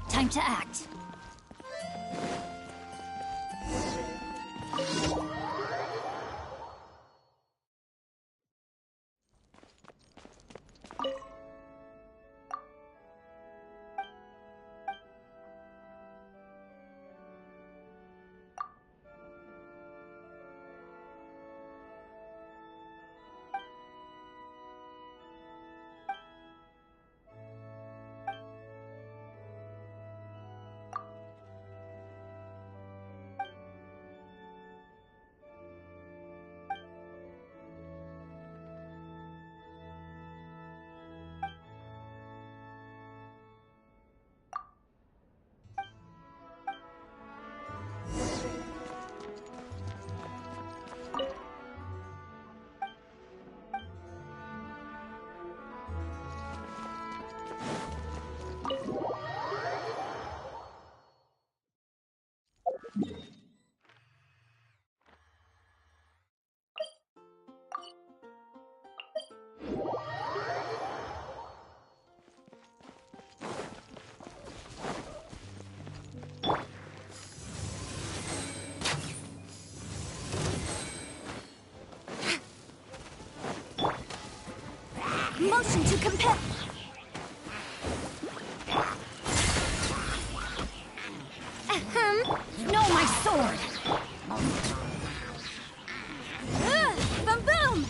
Time to act. Motion to compel. No, my sword! Boom boom!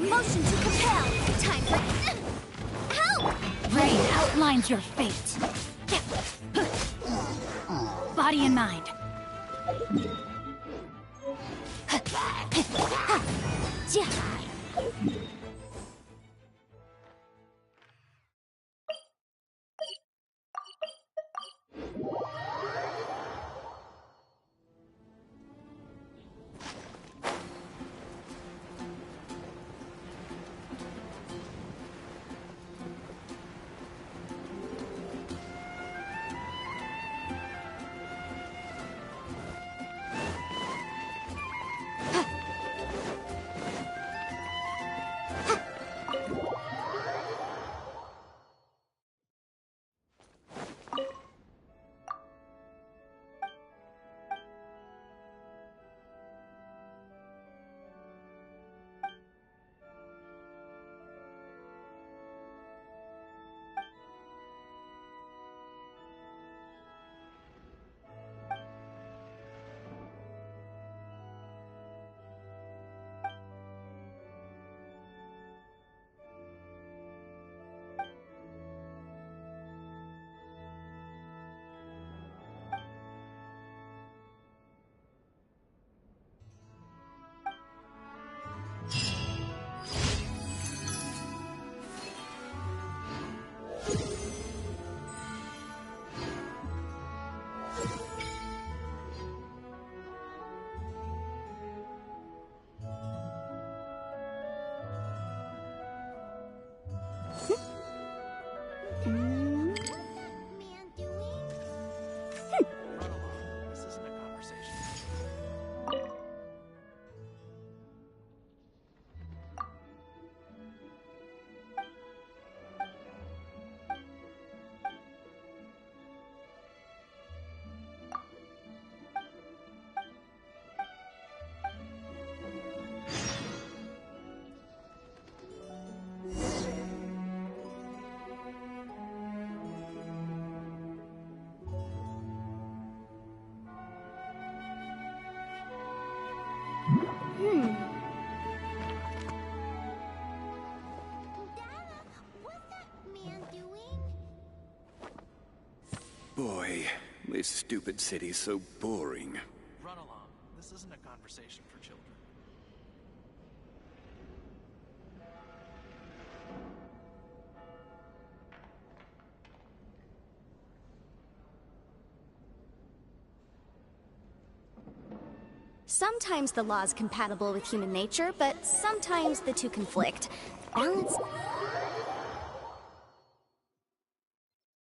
Motion to compel! Time for... Help! Rain outlines your fate. Body and mind. Boy, this stupid city's so boring. Run along. This isn't a conversation for children. Sometimes the law's compatible with human nature, but sometimes the two conflict. Balance.